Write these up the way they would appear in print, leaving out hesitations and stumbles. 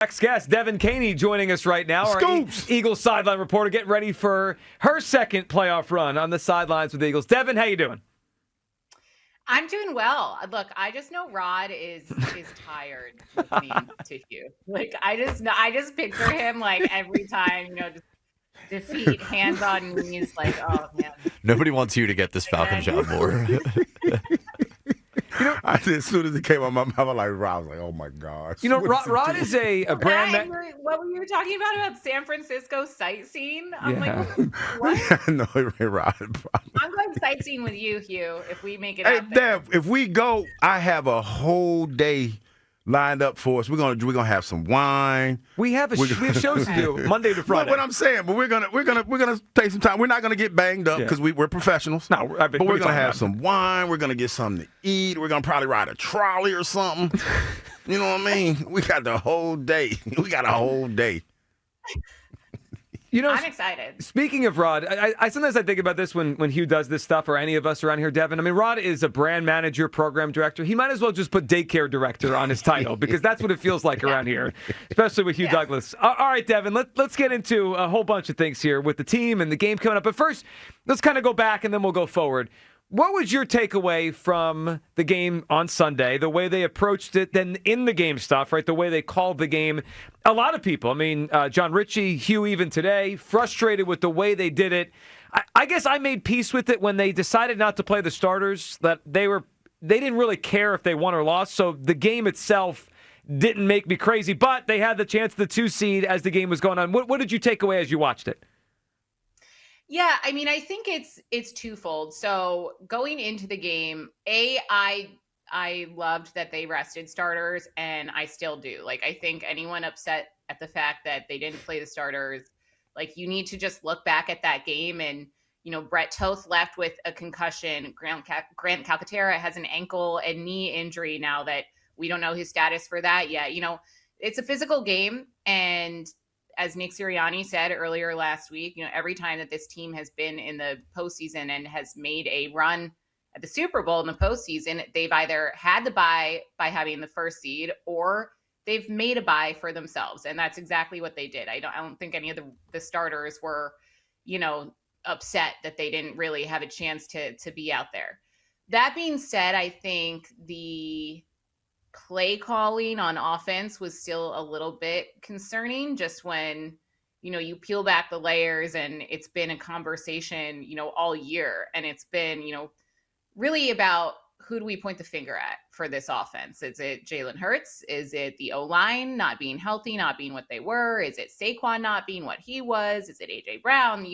Next guest, Devan Kaney, joining us right now. Scoops. Our Eagles sideline reporter, getting ready for her second playoff run on the sidelines with the Eagles. Devan, how you doing? I'm doing well. Look, I just know Rod is tired listening to Hugh. Like I just picture him like every time, just defeat, hands on knees, like, oh man. Nobody wants you to get this Falcon job more. As soon as it came out my mouth, I was like, oh my gosh. Rod is a brand. What were you talking about San Francisco sightseeing? I'm Yeah. like, what? No, Rod. I'm going sightseeing with you, Hugh, if we make it Hey, out there. Dev, if we go, I have a whole day lined up for us. We're gonna have some wine. We have shows to do Monday to Friday. What I'm saying, but we're gonna take some time. We're not gonna get banged up because we're professionals. No, but we're gonna have some wine. We're gonna get something to eat. We're gonna probably ride a trolley or something. You know what I mean? We got the whole day. We got a whole day. I'm excited. Speaking of Rod, I sometimes I think about this when Hugh does this stuff, or any of us around here, Devan. I mean, Rod is a brand manager, program director. He might as well just put daycare director on his title because that's what it feels like around here, especially with Hugh Douglas. All right, Devan, let's get into a whole bunch of things here with the team and the game coming up. But first, let's kind of go back and then we'll go forward. What was your takeaway from the game on Sunday, the way they approached it, then in the game stuff, right, the way they called the game? A lot of people, I mean, John Ritchie, Hugh even today, frustrated with the way they did it. I guess I made peace with it when they decided not to play the starters, that they didn't really care if they won or lost, so the game itself didn't make me crazy, but they had the chance of the 2 seed as the game was going on. What did you take away as you watched it? Yeah, I mean, I think it's twofold. So going into the game, I loved that they rested starters, and I still do. Like, I think anyone upset at the fact that they didn't play the starters, like, you need to just look back at that game. And, Brett Toth left with a concussion. Grant Calcaterra has an ankle and knee injury now that we don't know his status for that yet. It's a physical game, and as Nick Sirianni said earlier last week, every time that this team has been in the postseason and has made a run at the Super Bowl in the postseason, they've either had the bye by having the first seed, or they've made a bye for themselves. And that's exactly what they did. I don't think any of the starters were, upset that they didn't really have a chance to be out there. That being said, I think the play calling on offense was still a little bit concerning, just when, you peel back the layers, and it's been a conversation, all year. And it's been, really about who do we point the finger at for this offense? Is it Jalen Hurts? Is it the O-line not being healthy, not being what they were? Is it Saquon not being what he was? Is it A.J. Brown?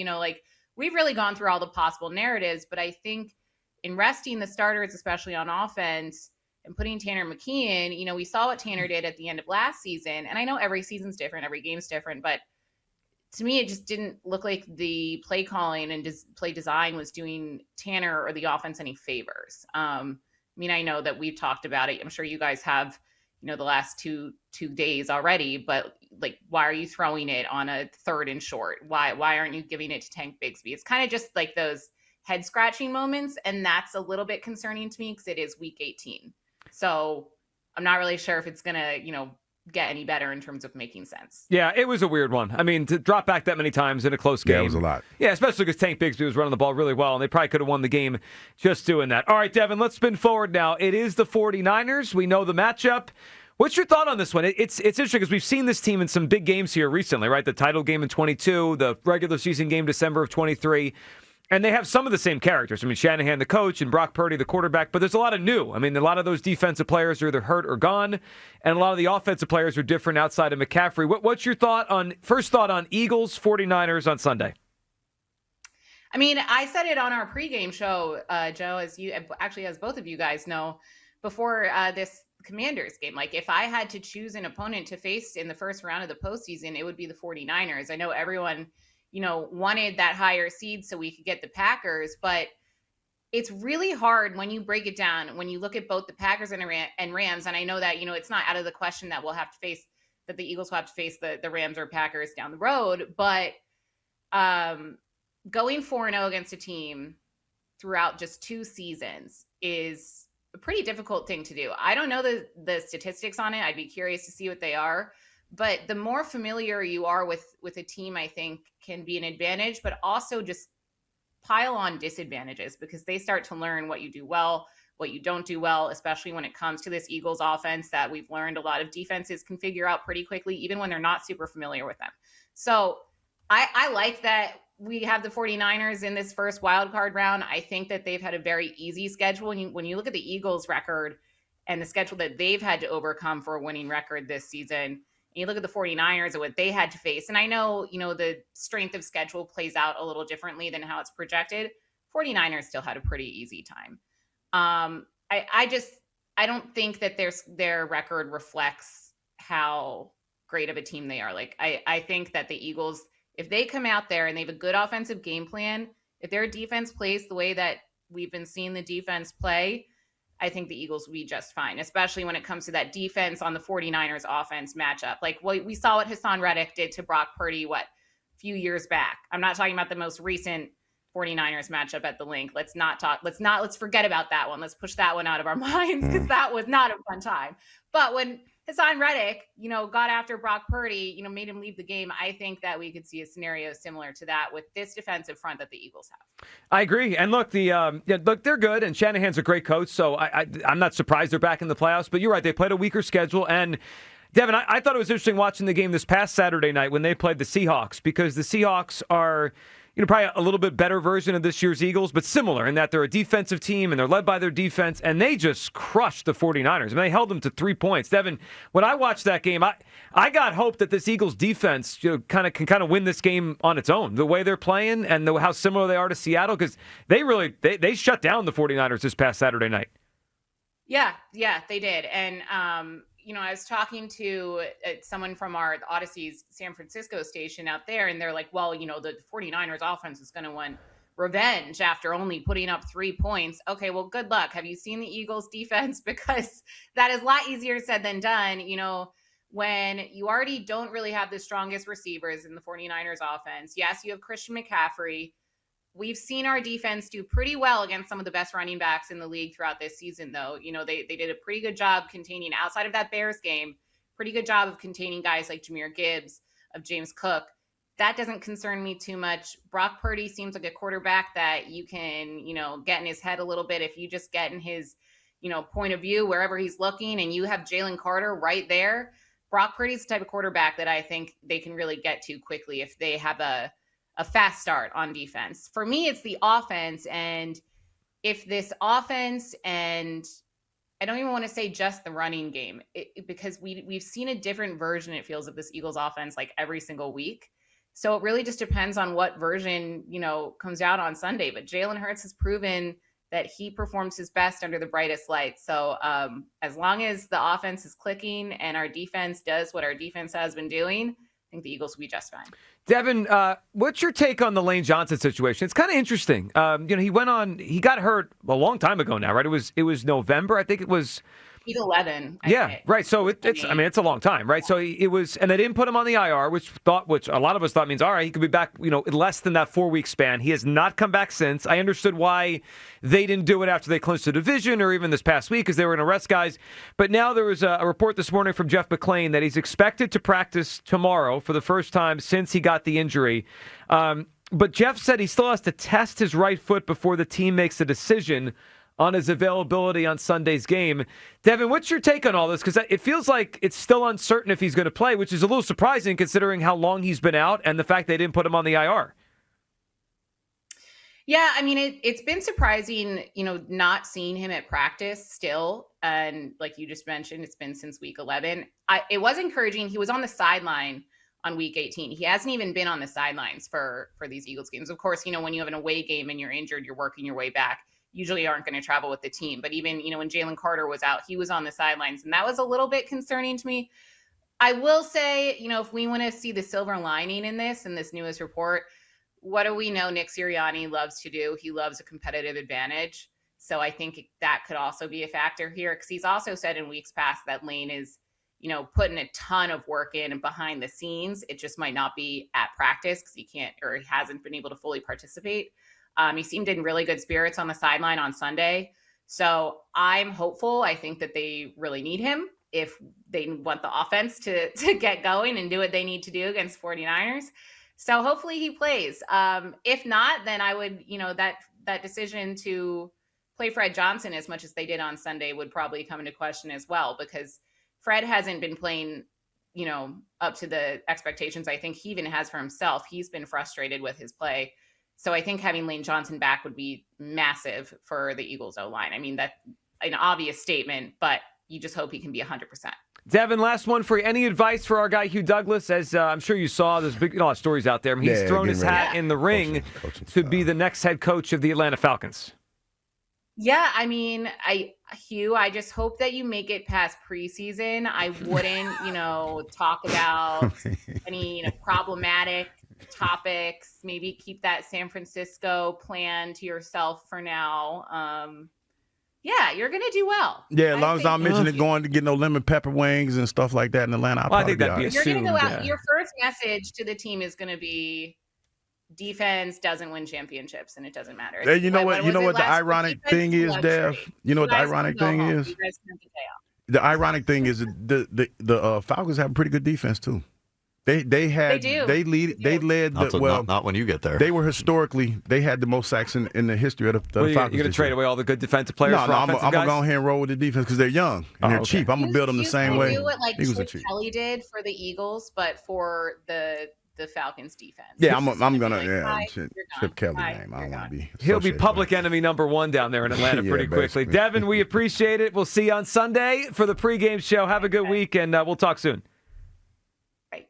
We've really gone through all the possible narratives, but I think in resting the starters, especially on offense, and putting Tanner McKee in, we saw what Tanner did at the end of last season. And I know every season's different, every game's different, but to me, it just didn't look like the play calling and play design was doing Tanner or the offense any favors. I know that we've talked about it. I'm sure you guys have, the last two days already, but like, why are you throwing it on a 3rd and short? Why aren't you giving it to Tank Bigsby? It's kind of just like those head scratching moments. And that's a little bit concerning to me because it is week 18. So I'm not really sure if it's going to, get any better in terms of making sense. Yeah, it was a weird one. I mean, to drop back that many times in a close game. Yeah, it was a lot. Yeah, especially because Tank Bigsby was running the ball really well, and they probably could have won the game just doing that. All right, Devan, let's spin forward now. It is the 49ers. We know the matchup. What's your thought on this one? It's interesting because we've seen this team in some big games here recently, right? The title game in 22, the regular season game December of 23. And they have some of the same characters. I mean, Shanahan, the coach, and Brock Purdy, the quarterback. But there's a lot of new. I mean, a lot of those defensive players are either hurt or gone. And a lot of the offensive players are different outside of McCaffrey. What's your first thought on Eagles, 49ers on Sunday? I mean, I said it on our pregame show, Joe, as both of you guys know, before this Commanders game. Like, if I had to choose an opponent to face in the first round of the postseason, it would be the 49ers. I know everyone wanted that higher seed so we could get the Packers, but it's really hard when you break it down, when you look at both the Packers and Rams. And I know that, it's not out of the question that the Eagles will have to face the Rams or Packers down the road, but going 4-0 against a team throughout just 2 seasons is a pretty difficult thing to do. I don't know the statistics on it. I'd be curious to see what they are. But the more familiar you are with a team, I think can be an advantage, but also just pile on disadvantages because they start to learn what you do well, what you don't do well, especially when it comes to this Eagles offense that we've learned a lot of defenses can figure out pretty quickly, even when they're not super familiar with them. So I like that we have the 49ers in this first wild card round. I think that they've had a very easy schedule. When you look at the Eagles record and the schedule that they've had to overcome for a winning record this season, and you look at the 49ers and what they had to face. And I know, the strength of schedule plays out a little differently than how it's projected. 49ers still had a pretty easy time. I don't think that their record reflects how great of a team they are. Like, I think that the Eagles, if they come out there and they have a good offensive game plan, if their defense plays the way that we've been seeing the defense play, I think the Eagles will be just fine, especially when it comes to that defense on the 49ers offense matchup. Like, we saw what Hassan Reddick did to Brock Purdy, a few years back. I'm not talking about the most recent 49ers matchup at the Link. Let's forget about that one. Let's push that one out of our minds because that was not a fun time. But when Hassan Reddick, got after Brock Purdy, made him leave the game, I think that we could see a scenario similar to that with this defensive front that the Eagles have. I agree. And look, they're good, and Shanahan's a great coach, so I'm not surprised they're back in the playoffs. But you're right, they played a weaker schedule. And Devin, I thought it was interesting watching the game this past Saturday night when they played the Seahawks, because the Seahawks are probably a little bit better version of this year's Eagles, but similar in that they're a defensive team and they're led by their defense, and they just crushed the 49ers. They held them to 3 points. Devin, when I watched that game, I got hope that this Eagles defense can win this game on its own, the way they're playing and how similar they are to Seattle, because they shut down the 49ers this past Saturday night. Yeah, they did. And, I was talking to someone from our Odyssey's San Francisco station out there, and they're like, well, the 49ers offense is going to want revenge after only putting up 3 points. Okay, well, good luck. Have you seen the Eagles defense? Because that is a lot easier said than done. When you already don't really have the strongest receivers in the 49ers offense. Yes, you have Christian McCaffrey. We've seen our defense do pretty well against some of the best running backs in the league throughout this season, though. They did a pretty good job containing, outside of that Bears game, pretty good job of containing guys like Jahmyr Gibbs, of James Cook. That doesn't concern me too much. Brock Purdy seems like a quarterback that you can, get in his head a little bit. If you just get in his, point of view wherever he's looking, and you have Jalen Carter right there, Brock Purdy's the type of quarterback that I think they can really get to quickly if they have a fast start on defense. For me, it's the offense. And if this offense, and I don't even want to say just the running game, because we've seen a different version, it feels, of this Eagles offense like every single week. So it really just depends on what version, comes out on Sunday. But Jalen Hurts has proven that he performs his best under the brightest light. So as long as the offense is clicking and our defense does what our defense has been doing, I think the Eagles will be just fine. Devin, what's your take on the Lane Johnson situation? It's kind of interesting. He got hurt a long time ago now, right? It was November, I think it was. He's 11. Yeah, right. So it's a long time, right? So it was, and they didn't put him on the IR, which a lot of us thought means, all right, he could be back, in less than that 4-week span. He has not come back since. I understood why they didn't do it after they clinched the division or even this past week, because they were going to rest guys. But now there was a report this morning from Jeff McClain that he's expected to practice tomorrow for the first time since he got the injury. But Jeff said he still has to test his right foot before the team makes a decision on his availability on Sunday's game. Devin, what's your take on all this? Because it feels like it's still uncertain if he's going to play, which is a little surprising considering how long he's been out and the fact they didn't put him on the IR. Yeah, it's been surprising, not seeing him at practice still. And like you just mentioned, it's been since week 11. It was encouraging. He was on the sideline on week 18. He hasn't even been on the sidelines for these Eagles games. Of course, when you have an away game and you're injured, you're working your way back. Usually aren't going to travel with the team. But even, when Jalen Carter was out, he was on the sidelines. And that was a little bit concerning to me. I will say, if we want to see the silver lining in this newest report, what do we know Nick Sirianni loves to do? He loves a competitive advantage. So I think that could also be a factor here, because he's also said in weeks past that Lane is, putting a ton of work in and behind the scenes. It just might not be at practice because he hasn't been able to fully participate. He seemed in really good spirits on the sideline on Sunday. So I'm hopeful. I think that they really need him. if they want the offense to get going and do what they need to do against 49ers. So hopefully he plays. If not, then I would, that decision to play Fred Johnson as much as they did on Sunday would probably come into question as well, because Fred hasn't been playing, up to the expectations I think he even has for himself. He's been frustrated with his play. So I think having Lane Johnson back would be massive for the Eagles O-line. I mean, that's an obvious statement, but you just hope he can be 100%. Devin, last one for you. Any advice for our guy Hugh Douglas? As I'm sure you saw, there's a lot of stories out there. I mean, he's thrown his hat in the ring to be the next head coach of the Atlanta Falcons. Yeah, I mean, Hugh, I just hope that you make it past preseason. I wouldn't, talk about any problematic topics. Maybe keep that San Francisco plan to yourself for now. Yeah, you're going to do well. Yeah, as long as I'm mentioning going to get no lemon pepper wings and stuff like that in Atlanta, I think that'd be you're going to go out. Yeah. Your first message to the team is going to be defense doesn't win championships, and it doesn't matter. Hey, you know what the ironic thing is, Dev? You know what the ironic thing is? The ironic thing is the Falcons have a pretty good defense too. They led not when you get there. They were historically, they had the most sacks in the history of the Falcons. You're going to trade away all the good defensive players for offensive guys? I'm going to go ahead and roll with the defense because they're young and they're cheap. I'm going to build them the same way. Do what Chip Kelly did for the Eagles, but for the Falcons defense. Yeah, I'm going to Chip Kelly name. I don't want to be. He'll be public enemy number one down there in Atlanta pretty quickly. Devin, we appreciate it. We'll see you on Sunday for the pregame show. Have a good week, and we'll talk soon.